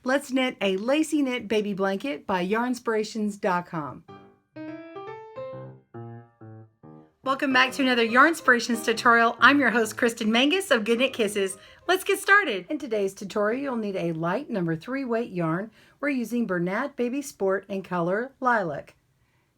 Let's knit a Lacy knit baby blanket by yarnspirations.com. Welcome back to another Yarnspirations tutorial. I'm your host, Kristen Mangus of GoodKnitKisses. Let's get started. In today's tutorial, you'll need a light number 3 weight yarn. We're using Bernat Baby Sport in color Lilac.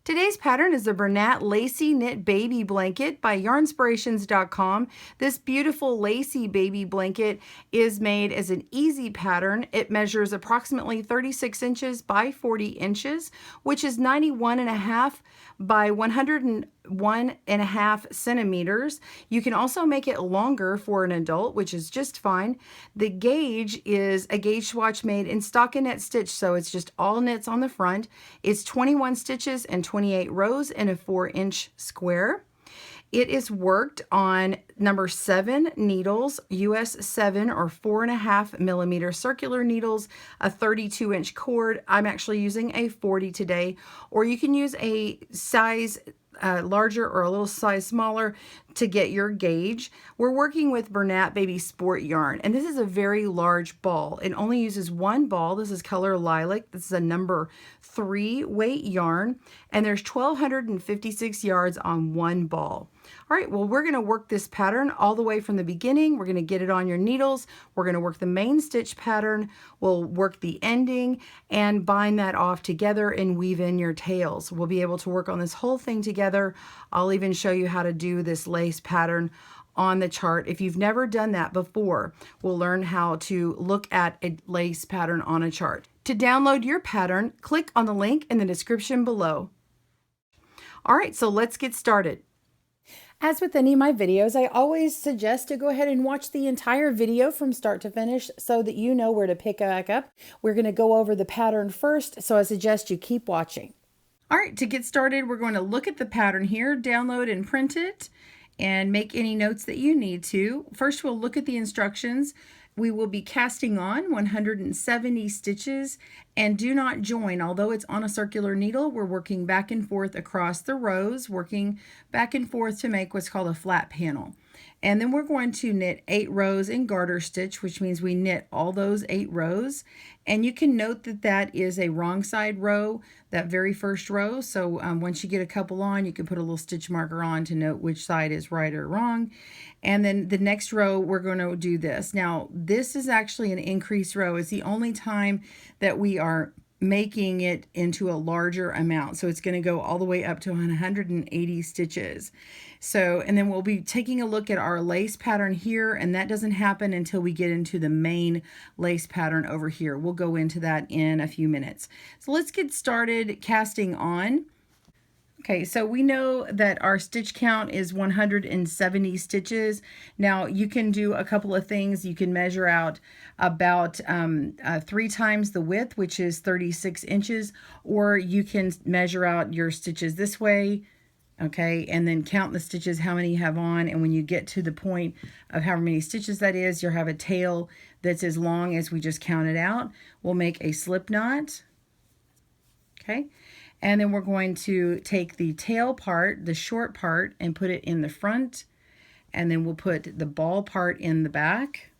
Today's pattern is the Bernat Lacy Knit Baby Blanket by yarnspirations.com. This beautiful lacy baby blanket is made as an easy pattern. It measures approximately 36 inches by 40 inches, which is 91.5 by 101.5 centimeters. You can also make it longer for an adult, which is just fine. The gauge is a gauge swatch made in stockinette stitch, so it's just all knits on the front. It's 21 stitches and 28 rows in a 4-inch square. It is worked on number 7 needles, US 7 or 4.5 millimeter circular needles, a 32-inch cord. I'm actually using a 40 today, or you can use a size larger or a little size smaller to get your gauge. We're working with Bernat Baby Sport yarn, and this is a very large ball. It only uses one ball. This is color Lilac. This is a number 3 weight yarn, and there's 1,256 yards on one ball. All right, well, we're going to work this pattern all the way from the beginning. We're going to get it on your needles. We're going to work the main stitch pattern. We'll work the ending and bind that off together and weave in your tails. We'll be able to work on this whole thing together. I'll even show you how to do this lace pattern on the chart. If you've never done that before, we'll learn how to look at a lace pattern on a chart. To download your pattern, click on the link in the description below. All right, so let's get started. As with any of my videos, I always suggest to go ahead and watch the entire video from start to finish so that you know where to pick back up. We're going to go over the pattern first, so I suggest you keep watching. All right, to get started, we're going to look at the pattern here, download and print it, and make any notes that you need to. First, we'll look at the instructions. We will be casting on 170 stitches and do not join. Although it's on a circular needle, we're working back and forth across the rows, working back and forth to make what's called a flat panel. And then we're going to knit 8 rows in garter stitch, which means we knit all those 8 rows. And you can note that that is a wrong side row, that very first row. So once you get a couple on, you can put a little stitch marker on to note which side is right or wrong. And then the next row, we're going to do this. Now, this is actually an increased row. It's the only time that we are making it into a larger amount. So it's going to go all the way up to 180 stitches. So, and then we'll be taking a look at our lace pattern here, and that doesn't happen until we get into the main lace pattern over here. We'll go into that in a few minutes. So let's get started casting on. Okay, so we know that our stitch count is 170 stitches. Now you can do a couple of things. You can measure out about 3 times the width, which is 36 inches, or you can measure out your stitches this way, okay, and then count the stitches, how many you have on, and when you get to the point of how many stitches that is, you'll have a tail that's as long as we just counted out. We'll make a slip knot, okay. And then we're going to take the tail part, the short part, and put it in the front. And then we'll put the ball part in the back.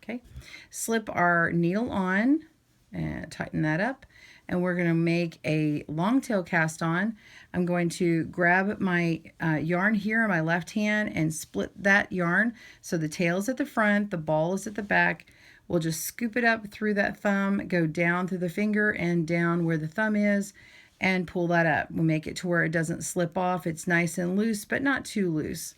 Okay. Slip our needle on and tighten that up. And we're going to make a long tail cast on. I'm going to grab my yarn here in my left hand and split that yarn. So the tail is at the front, the ball is at the back. We'll just scoop it up through that thumb, go down through the finger and down where the thumb is, and pull that up. We'll make it to where it doesn't slip off. It's nice and loose, but not too loose.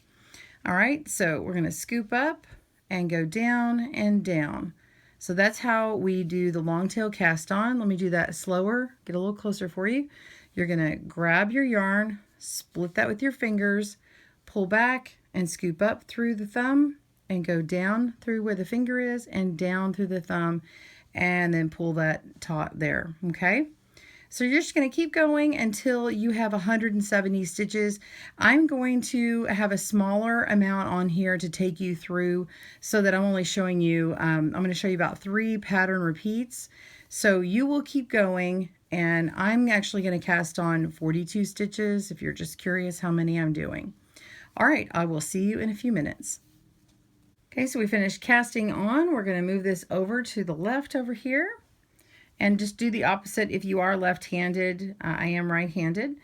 All right, so we're going to scoop up and go down and down. So that's how we do the long tail cast on. Let me do that slower, get a little closer for you. You're going to grab your yarn, split that with your fingers, pull back and scoop up through the thumb and go down through where the finger is and down through the thumb, and then pull that taut there, okay? So you're just going to keep going until you have 170 stitches. I'm going to have a smaller amount on here to take you through so that I'm only showing you, I'm going to show you about 3 pattern repeats. So you will keep going, and I'm actually going to cast on 42 stitches if you're just curious how many I'm doing. All right, I will see you in a few minutes. Okay, so we finished casting on. We're going to move this over to the left over here. And just do the opposite if you are left-handed. I am right-handed.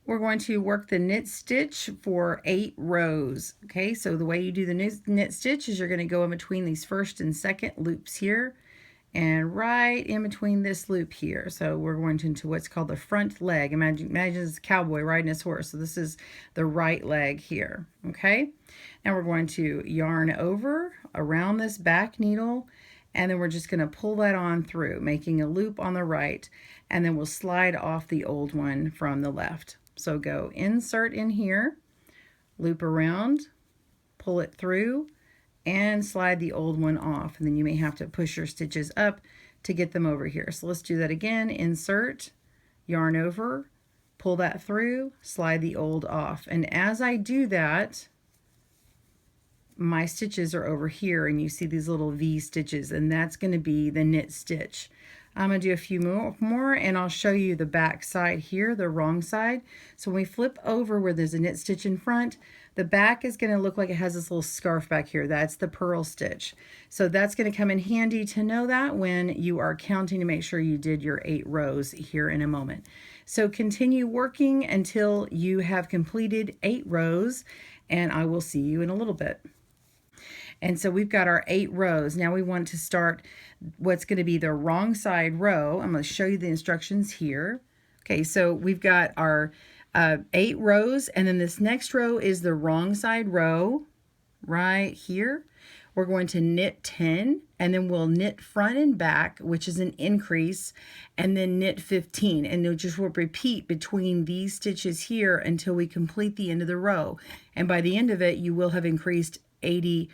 We're going to work the knit stitch for 8 rows. Okay, so the way you do the knit stitch is you're going to go in between these first and second loops here, and right in between this loop here. So we're going into what's called the front leg. Imagine this cowboy riding his horse. So this is the right leg here. Okay, now we're going to yarn over around this back needle, and then we're just going to pull that on through, making a loop on the right, and then we'll slide off the old one from the left. So go insert in here, loop around, pull it through, and slide the old one off. And then you may have to push your stitches up to get them over here. So let's do that again. Insert, yarn over, pull that through, slide the old off. And as I do that, my stitches are over here, and you see these little V stitches, and that's going to be the knit stitch. I'm going to do a few more, and I'll show you the back side here, the wrong side. So when we flip over where there's a knit stitch in front, the back is going to look like it has this little scarf back here. That's the purl stitch. So that's going to come in handy to know that when you are counting to make sure you did your 8 rows here in a moment. So continue working until you have completed 8 rows, and I will see you in a little bit. And so we've got our 8 rows. Now we want to start what's going to be the wrong side row. I'm going to show you the instructions here. Okay, so we've got our 8 rows, and then this next row is the wrong side row right here. We're going to knit 10, and then we'll knit front and back, which is an increase, and then knit 15. And we'll just repeat between these stitches here until we complete the end of the row. And by the end of it, you will have increased you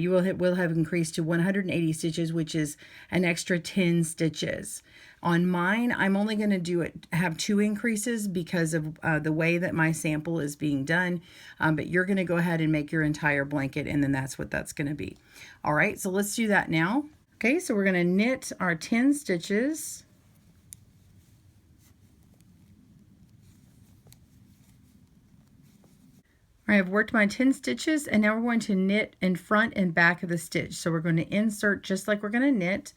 will have increased to 180 stitches, which is an extra 10 stitches. On mine, I'm only going to have 2 increases because of the way that my sample is being done, but you're going to go ahead and make your entire blanket, and then that's what that's going to be. All right, so let's do that now. Okay, so we're going to knit our 10 stitches. All right, I've worked my 10 stitches, and now we're going to knit in front and back of the stitch. So we're going to insert just like we're going to knit,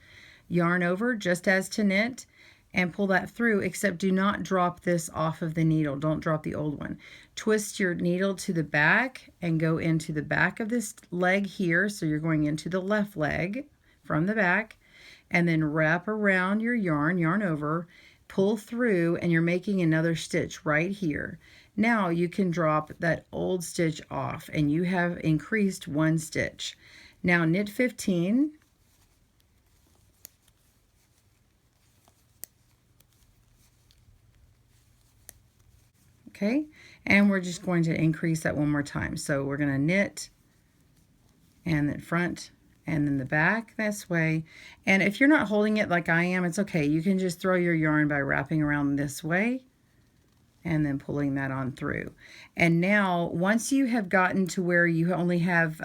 yarn over just as to knit, and pull that through, except do not drop this off of the needle. Don't drop the old one. Twist your needle to the back and go into the back of this leg here. So you're going into the left leg from the back, and then wrap around your yarn over, pull through, and you're making another stitch right here. Now you can drop that old stitch off, and you have increased 1 stitch. Now knit 15. Okay, and we're just going to increase that one more time. So we're going to knit, and then front, and then the back this way. And if you're not holding it like I am, it's okay. You can just throw your yarn by wrapping around this way and then pulling that on through. And now once you have gotten to where you only have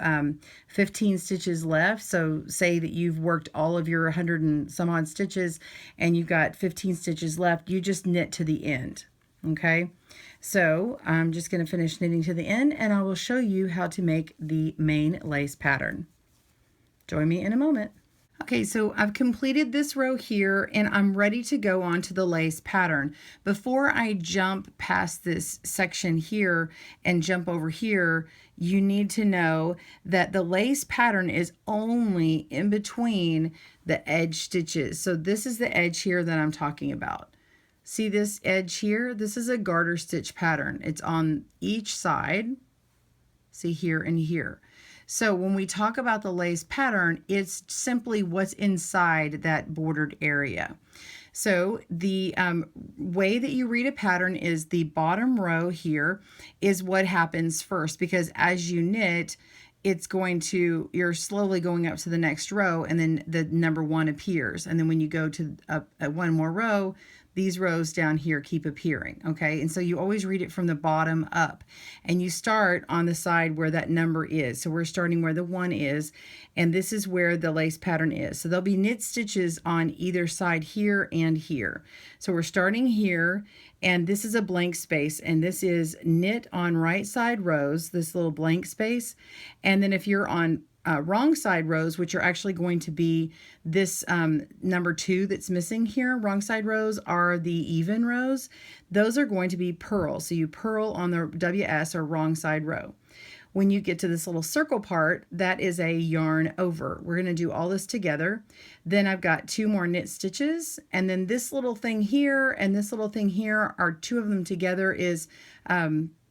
15 stitches left, so say that you've worked all of your 100 and some odd stitches and you've got 15 stitches left, you just knit to the end. Okay, so I'm just going to finish knitting to the end, and I will show you how to make the main lace pattern. Join me in a moment. Okay, so I've completed this row here, and I'm ready to go on to the lace pattern. Before I jump past this section here and jump over here, you need to know that the lace pattern is only in between the edge stitches. So this is the edge here that I'm talking about. See this edge here? This is a garter stitch pattern. It's on each side. See here and here. So when we talk about the lace pattern, it's simply what's inside that bordered area. So the way that you read a pattern is the bottom row here is what happens first, because as you knit, you're slowly going up to the next row, and then the number 1 appears. And then when you go to one more row, these rows down here keep appearing, okay? And so you always read it from the bottom up, and you start on the side where that number is. So we're starting where the 1 is, and this is where the lace pattern is. So there'll be knit stitches on either side here and here. So we're starting here, and this is a blank space, and this is knit on right side rows, this little blank space. And then if you're on wrong side rows, which are actually going to be this number 2 that's missing here. Wrong side rows are the even rows. Those are going to be purl. So you purl on the WS, or wrong side row. When you get to this little circle part, that is a yarn over. We're going to do all this together. Then I've got 2 more knit stitches, and then this little thing here and this little thing here are 2 of them together is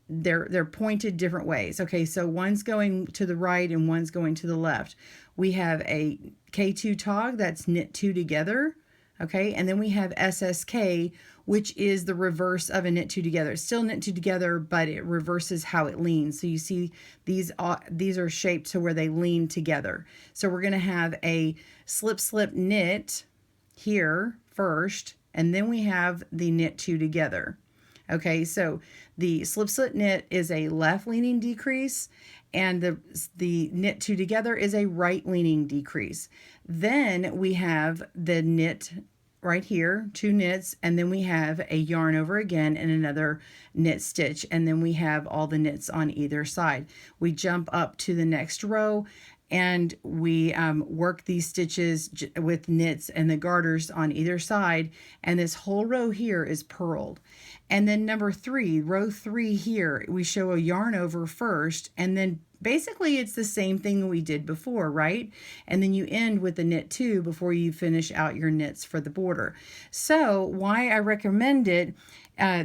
they're pointed different ways. Okay, so one's going to the right and one's going to the left. We have a K2 tog, that's knit 2 together. Okay, and then we have SSK, which is the reverse of a knit 2 together. It's still knit 2 together, but it reverses how it leans. So you see these are shaped to where they lean together. So we're going to have a slip slip knit here first, and then we have the knit 2 together. Okay, so the slip slip knit is a left leaning decrease, and the knit 2 together is a right leaning decrease. Then we have the knit right here, 2 knits, and then we have a yarn over again and another knit stitch, and then we have all the knits on either side. We jump up to the next row, and we work these stitches with knits and the garters on either side, and this whole row here is purled. And then number 3, row 3 here, we show a yarn over first, and then basically it's the same thing we did before, right? And then you end with the knit 2 before you finish out your knits for the border. So why I recommend it,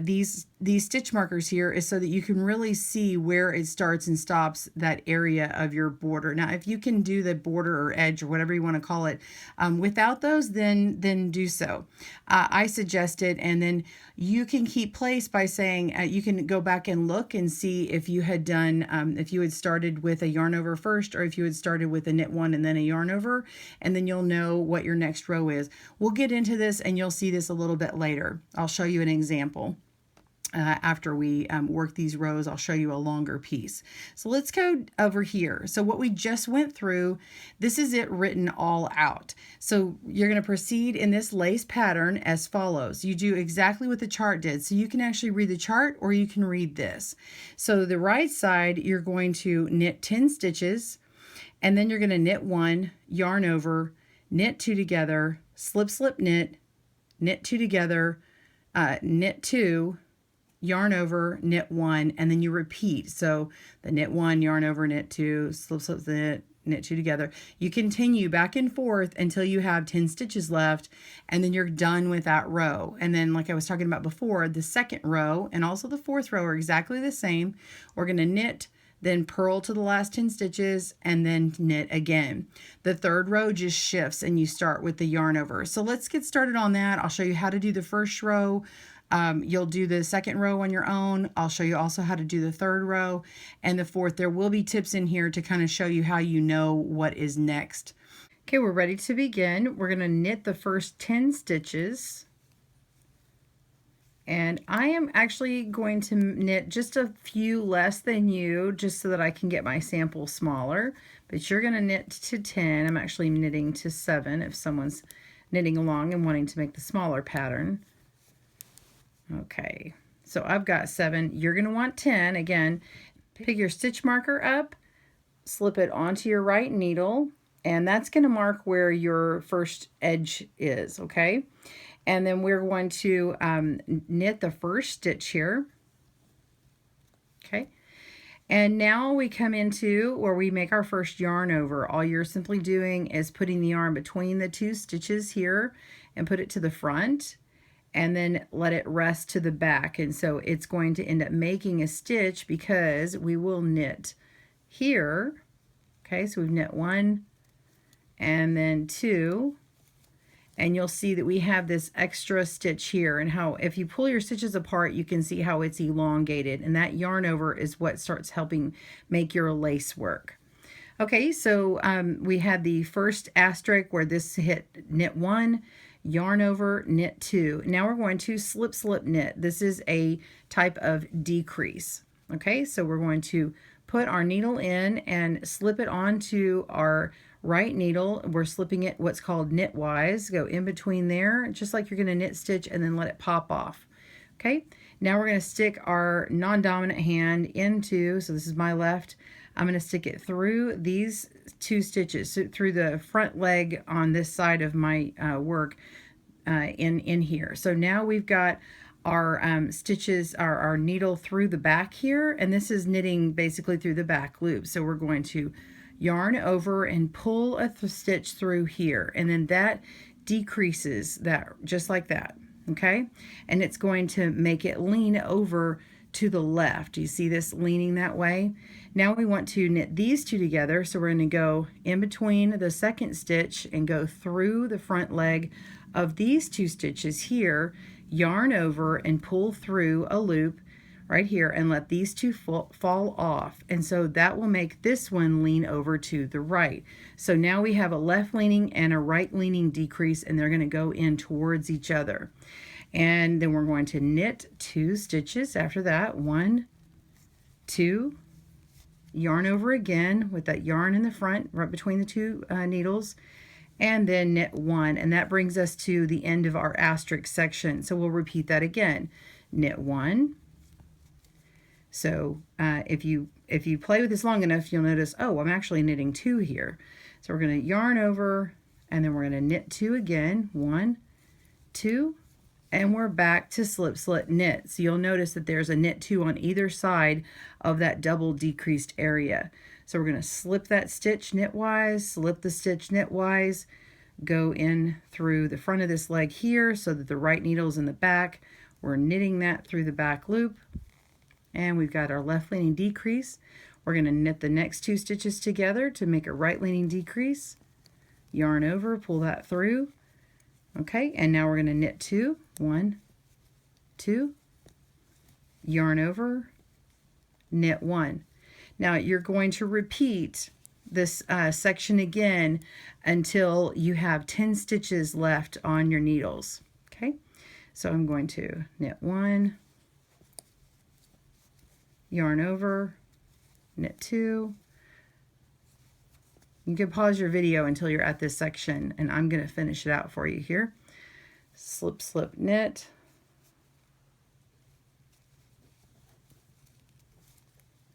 these stitch markers here, is so that you can really see where it starts and stops that area of your border. Now, if you can do the border or edge or whatever you want to call it without those, then do so. I suggest it, and then you can keep place by saying you can go back and look and see if you had done if you had started with a yarn over first, or if you had started with a knit 1 and then a yarn over, and then you'll know what your next row is. We'll get into this and you'll see this a little bit later. I'll show you an example. After we work these rows, I'll show you a longer piece. So let's go over here. So what we just went through, this is it written all out. So you're going to proceed in this lace pattern as follows. You do exactly what the chart did. So you can actually read the chart, or you can read this. So the right side, you're going to knit 10 stitches, and then you're going to knit 1, yarn over, knit 2 together, slip slip knit, knit 2 together, knit 2, yarn over, knit 1, and then you repeat. So the knit 1, yarn over, knit 2, slip slip knit, knit 2 together. You continue back and forth until you have 10 stitches left, and then you're done with that row. And then, like I was talking about before, the second row and also the fourth row are exactly the same. We're going to knit, then purl to the last 10 stitches, and then knit again. The third row just shifts and you start with the yarn over. So let's get started on that. I'll show you how to do the first row. You'll do the second row on your own. I'll show you also how to do the third row and the fourth. There will be tips in here to kind of show you how you know what is next. Okay, we're ready to begin. We're going to knit the first 10 stitches. And I am actually going to knit just a few less than you, just so that I can get my sample smaller. But you're going to knit to 10. I'm actually knitting to 7 if someone's knitting along and wanting to make the smaller pattern. Okay, so I've got 7. You're going to want 10. Again, pick your stitch marker up, slip it onto your right needle, and that's going to mark where your first edge is, okay? And then we're going to knit the first stitch here, okay? And now we come into where we make our first yarn over. All you're simply doing is putting the yarn between the 2 stitches here and put it to the front, and then let it rest to the back. And so it's going to end up making a stitch, because we will knit here. Okay, so we've knit 1 and then 2, and you'll see that we have this extra stitch here, and how if you pull your stitches apart, you can see how it's elongated, and that yarn over is what starts helping make your lace work. Okay, so we had the first asterisk where this hit knit 1, yarn over, knit 2. Now we're going to slip slip knit. This is a type of decrease. Okay, so we're going to put our needle in and slip it onto our right needle. We're slipping it what's called knitwise. Go in between there, just like you're going to knit stitch, and then let it pop off. Okay, now we're going to stick our non-dominant hand into, so this is my left I'm going to stick it through these 2 stitches, so through the front leg on this side of my work in here. So now we've got our stitches, our needle through the back here, and this is knitting basically through the back loop. So we're going to yarn over and pull a stitch through here, and then that decreases that just like that, okay? And it's going to make it lean over to the left. You see this leaning that way? Now we want to knit these 2 together, so we're going to go in between the second stitch and go through the front leg of these 2 stitches here, yarn over and pull through a loop right here and let these 2 fall off. And so that will make this one lean over to the right. So now we have a left leaning and a right leaning decrease, and they're going to go in towards each other. And then we're going to knit 2 stitches after that. 1, 2, yarn over again with that yarn in the front right between the 2 needles, and then knit 1, and that brings us to the end of our asterisk section. So we'll repeat that again. Knit 1. So if you play with this long enough, you'll notice, oh, I'm actually knitting 2 here. So we're going to yarn over, and then we're going to knit 2 again. 1, 2, and we're back to slip slip knit. So you'll notice that there's a knit 2 on either side of that double decreased area. So we're going to slip that stitch knitwise, slip the stitch knitwise, go in through the front of this leg here so that the right needle is in the back. We're knitting that through the back loop, and we've got our left leaning decrease. We're going to knit the next 2 stitches together to make a right leaning decrease. Yarn over, pull that through. Okay, and now we're going to knit 2. 1, 2, yarn over, knit 1. Now you're going to repeat this section again until you have 10 stitches left on your needles. Okay, so I'm going to knit 1, yarn over, knit 2. You can pause your video until you're at this section, and I'm going to finish it out for you here. Slip slip knit,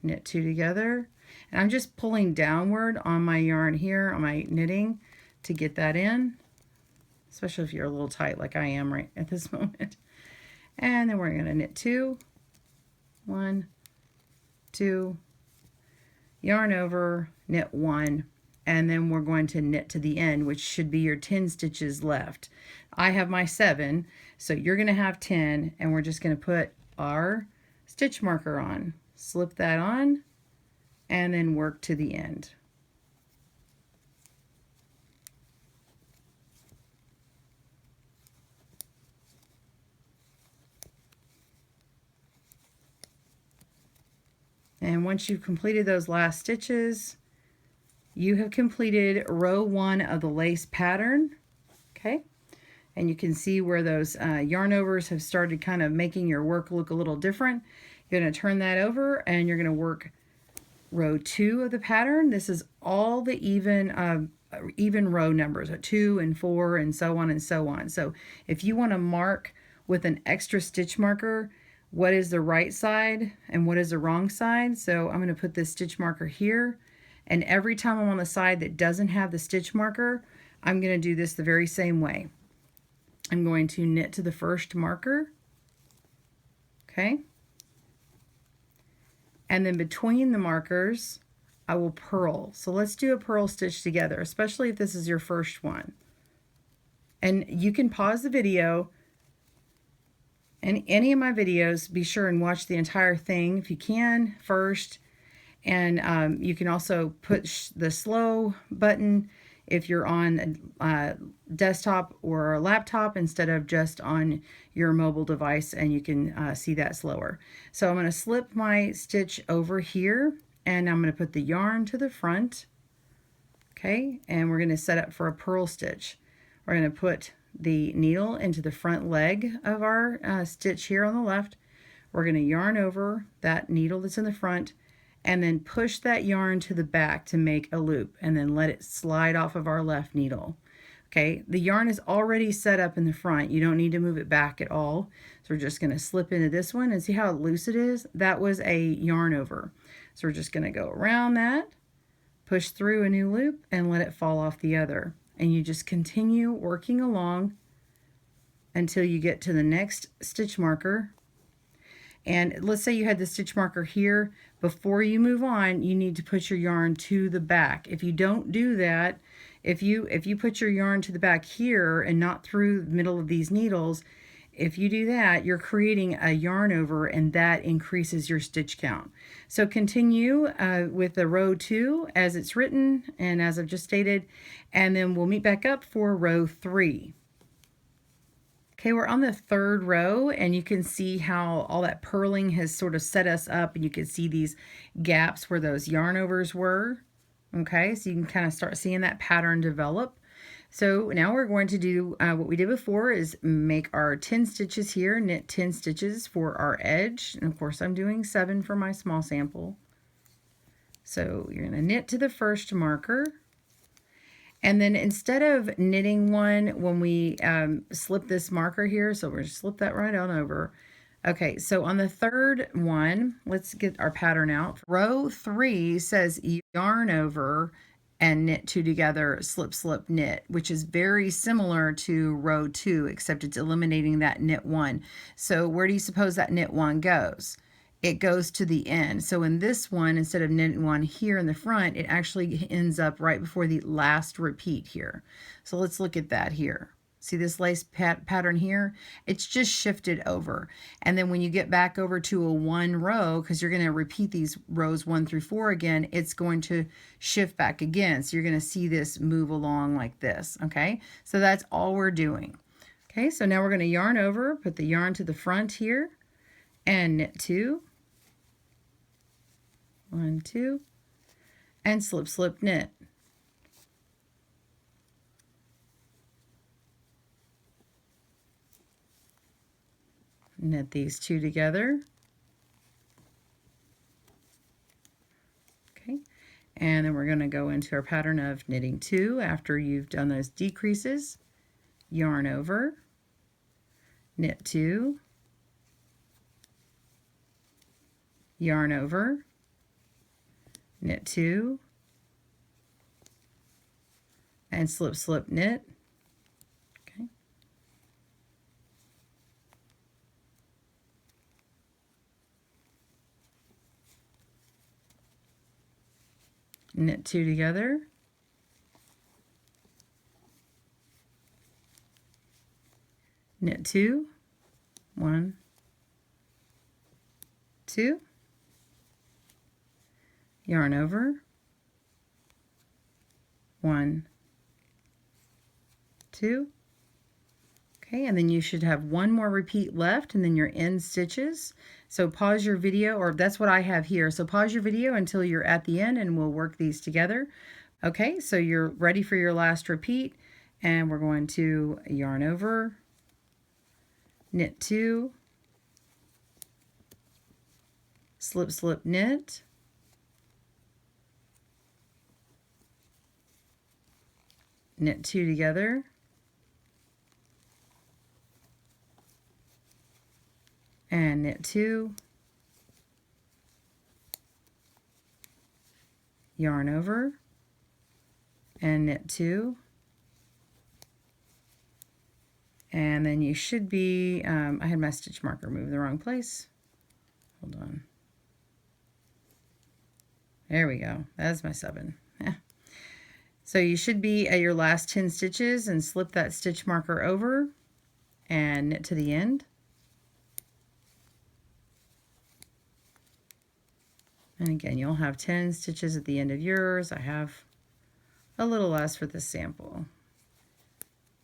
knit 2 together, and I'm just pulling downward on my yarn here on my knitting to get that in, especially if you're a little tight like I am right at this moment. And then we're going to knit 2, 1, 2, yarn over, knit 1, and then we're going to knit to the end, which should be your 10 stitches left. I have my 7, so you're going to have 10, and we're just going to put our stitch marker on. Slip that on, and then work to the end. And once you've completed those last stitches, you have completed row 1 of the lace pattern. Okay, and you can see where those yarn overs have started kind of making your work look a little different. You're going to turn that over, and you're going to work row 2 of the pattern. This is all the even row numbers, 2 and 4 and so on and so on. So if you want to mark with an extra stitch marker what is the right side and what is the wrong side, so I'm going to put this stitch marker here, and every time I'm on the side that doesn't have the stitch marker, I'm going to do this the very same way. I'm going to knit to the first marker, okay, and then between the markers I will purl. So let's do a purl stitch together, especially if this is your first one. And you can pause the video and any of my videos, be sure and watch the entire thing if you can first. And you can also push the slow button if you're on a desktop or a laptop instead of just on your mobile device, and you can see that slower. So I'm going to slip my stitch over here, and I'm going to put the yarn to the front. Okay, and we're going to set up for a purl stitch. We're going to put the needle into the front leg of our stitch here on the left. We're going to yarn over that needle that's in the front, and then push that yarn to the back to make a loop, and then let it slide off of our left needle. Okay, the yarn is already set up in the front. You don't need to move it back at all. So we're just going to slip into this one and see how loose it is. That was a yarn over. So we're just going to go around that, push through a new loop, and let it fall off the other. And you just continue working along until you get to the next stitch marker. And let's say you had the stitch marker here. Before you move on, you need to put your yarn to the back. If you don't do that, if you put your yarn to the back here and not through the middle of these needles, if you do that, you're creating a yarn over, and that increases your stitch count. So continue with the row 2 as it's written and as I've just stated, and then we'll meet back up for row 3. Okay, we're on the 3rd row, and you can see how all that purling has sort of set us up, and you can see these gaps where those yarn overs were. Okay, so you can kind of start seeing that pattern develop. So now we're going to do what we did before, is make our 10 stitches here, knit 10 stitches for our edge. And of course I'm doing 7 for my small sample. So you're going to knit to the first marker. And then instead of knitting one when we slip this marker here, so we're going to slip that right on over. Okay, so on the 3rd one, let's get our pattern out. Row 3 says yarn over and knit 2 together, slip, slip, knit, which is very similar to row 2, except it's eliminating that knit 1. So where do you suppose that knit 1 goes? It goes to the end. So in this one, instead of knitting 1 here in the front, it actually ends up right before the last repeat here. So let's look at that here. See this lace pattern here? It's just shifted over. And then when you get back over to a 1 row, because you're going to repeat these rows 1 through 4 again, it's going to shift back again. So you're going to see this move along like this. Okay, so that's all we're doing. Okay, so now we're going to yarn over, put the yarn to the front here, and knit 2, 1, 2, and slip, slip, knit. Knit these 2 together. Okay, and then we're going to go into our pattern of knitting 2 after you've done those decreases. Yarn over, knit 2, yarn over, knit 2, and slip, slip, knit. Okay. Knit 2 together. Knit 2, 1, 2, yarn over, 1, 2. Okay, and then you should have 1 more repeat left, and then your end stitches. So pause your video, or that's what I have here. So pause your video until you're at the end, and we'll work these together. Okay, so you're ready for your last repeat, and we're going to yarn over, knit 2, slip, slip, knit, knit 2 together, and knit 2, yarn over, and knit 2, and then you should be, I had my stitch marker move the wrong place. Hold on. There we go. That's my 7. Yeah. So you should be at your last 10 stitches and slip that stitch marker over and knit to the end. And again, you'll have 10 stitches at the end of yours. I have a little less for this sample.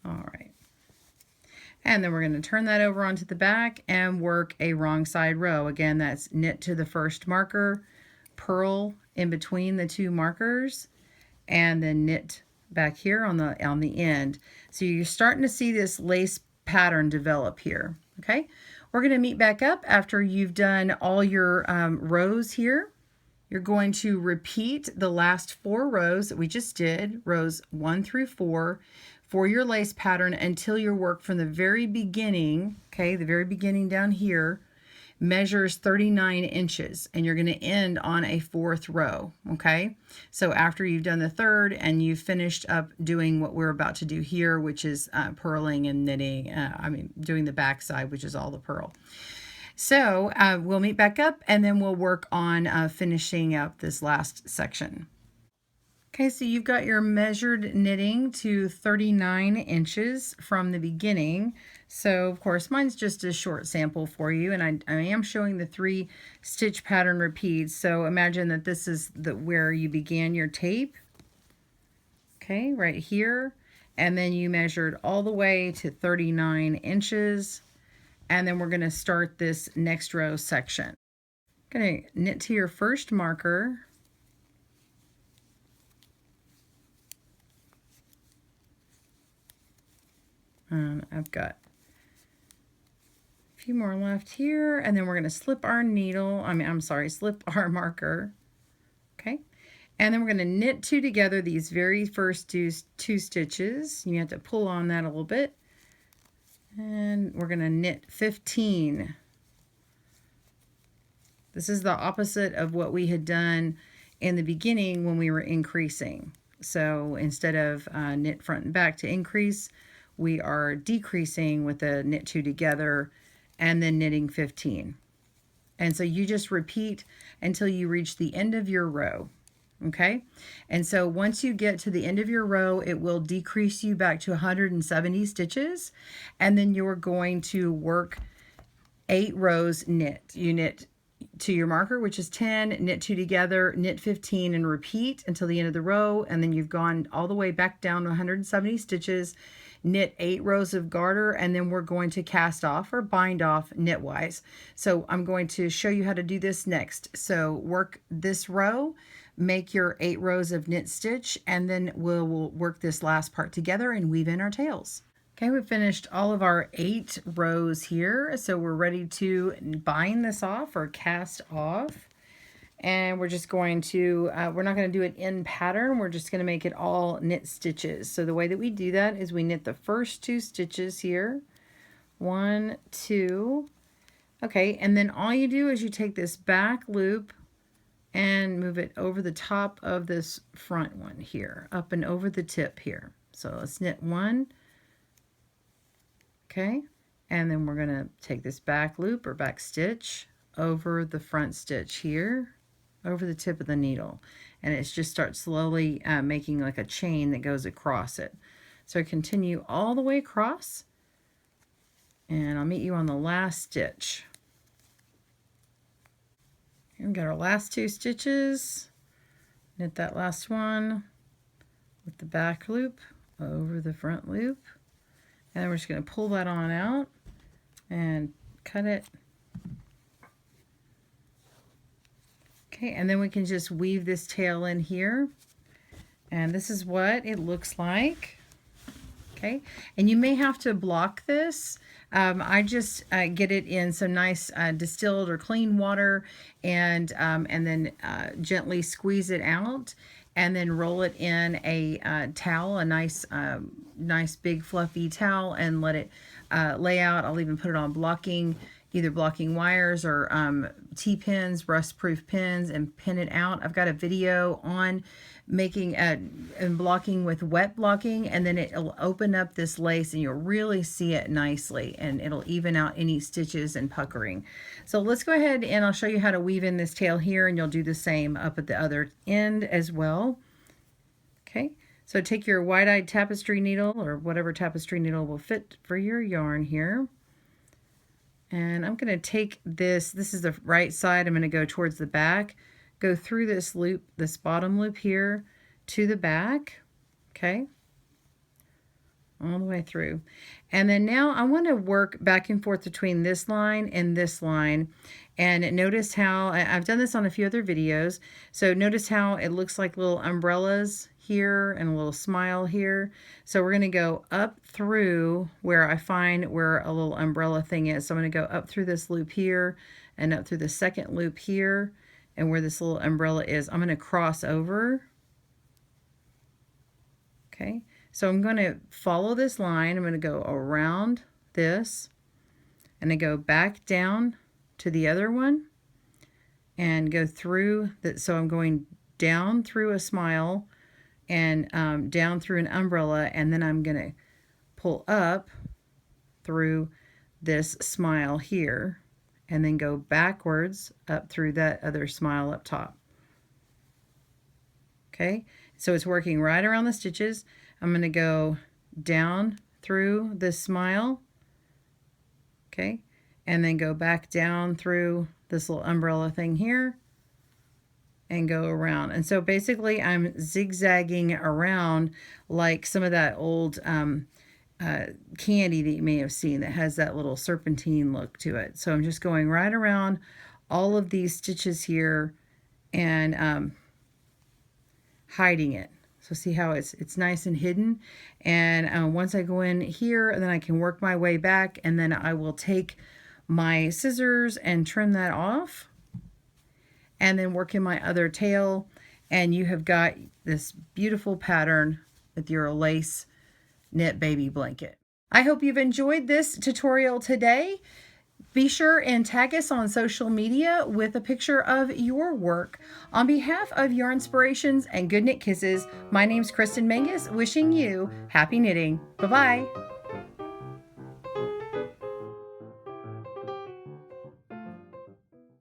All right. And then we're going to turn that over onto the back and work a wrong side row. Again, that's knit to the first marker, purl in between the 2 markers, and then knit back here on the end. So you're starting to see this lace pattern develop here. Okay, we're going to meet back up after you've done all your rows here. You're going to repeat the last 4 rows that we just did, rows 1 through 4, for your lace pattern until your work from the very beginning, okay, the very beginning down here, measures 39 inches, and you're going to end on a 4th row, okay? So after you've done the 3rd and you've finished up doing what we're about to do here, which is purling and knitting, doing the back side, which is all the purl. So we'll meet back up, and then we'll work on finishing up this last section. Okay, so you've got your measured knitting to 39 inches from the beginning. So, of course, mine's just a short sample for you, and I am showing the 3 stitch pattern repeats. So imagine that this is where you began your tape. Okay, right here. And then you measured all the way to 39 inches. And then we're going to start this next row section. Going to knit to your first marker. I've got a few more left here, and then we're going to slip our needle, slip our marker, okay? And then we're going to knit 2 together, these very first 2 stitches. You have to pull on that a little bit, and we're going to knit 15. This is the opposite of what we had done in the beginning when we were increasing. So instead of knit front and back to increase, we are decreasing with the knit 2 together and then knitting 15. And so you just repeat until you reach the end of your row. Okay? And so once you get to the end of your row, it will decrease you back to 170 stitches. And then you're going to work 8 rows knit. You knit to your marker, which is 10, knit 2 together, knit 15, and repeat until the end of the row. And then you've gone all the way back down to 170 stitches, knit 8 rows of garter, and then we're going to cast off or bind off knitwise. So I'm going to show you how to do this next. So work this row, make your 8 rows of knit stitch, and then we'll work this last part together and weave in our tails. Okay, we've finished all of our 8 rows here, so we're ready to bind this off or cast off. And we're just going to, we're not going to do it in pattern, we're just going to make it all knit stitches. So the way that we do that is we knit the first 2 stitches here, 1, 2, okay, and then all you do is you take this back loop and move it over the top of this front one here, up and over the tip here. So let's knit 1, okay, and then we're going to take this back loop or back stitch over the front stitch here, over the tip of the needle, and it just starts slowly making like a chain that goes across it. So continue all the way across, and I'll meet you on the last stitch. Here we got our last 2 stitches. Knit that last one with the back loop over the front loop, and then we're just going to pull that on out and cut it. Okay, and then we can just weave this tail in here, and this is what it looks like. Okay, and you may have to block this. I just get it in some nice distilled or clean water, and then gently squeeze it out, and then roll it in a towel, a nice big fluffy towel, and let it lay out. I'll even put it on blocking, either blocking wires or T-pins, rust-proof pins, and pin it out. I've got a video on making and blocking with wet blocking, and then it'll open up this lace and you'll really see it nicely, and it'll even out any stitches and puckering. So let's go ahead and I'll show you how to weave in this tail here, and you'll do the same up at the other end as well. Okay, so take your wide-eyed tapestry needle or whatever tapestry needle will fit for your yarn here. And I'm going to take this is the right side, I'm going to go towards the back, go through this loop, this bottom loop here to the back, okay, all the way through. And then now I want to work back and forth between this line and this line. And notice how, I've done this on a few other videos, so notice how it looks like little umbrellas here and a little smile here. So we're going to go up through where I find where a little umbrella thing is. So I'm going to go up through this loop here and up through the second loop here, and where this little umbrella is, I'm going to cross over. Okay, so I'm going to follow this line. I'm going to go around this, and I go back down to the other one and go through that. So I'm going down through a smile and down through an umbrella, and then I'm going to pull up through this smile here and then go backwards up through that other smile up top. Okay, so it's working right around the stitches. I'm going to go down through this smile, okay, and then go back down through this little umbrella thing here and go around. And so basically I'm zigzagging around like some of that old candy that you may have seen that has that little serpentine look to it. So I'm just going right around all of these stitches here and hiding it. So see how it's nice and hidden. And once I go in here, then I can work my way back, and then I will take my scissors and trim that off and then work in my other tail, and you have got this beautiful pattern with your lace knit baby blanket. I hope you've enjoyed this tutorial today. Be sure and tag us on social media with a picture of your work. On behalf of Yarnspirations and Good Knit Kisses, my name's Kristen Mangus, wishing you happy knitting. Bye-bye.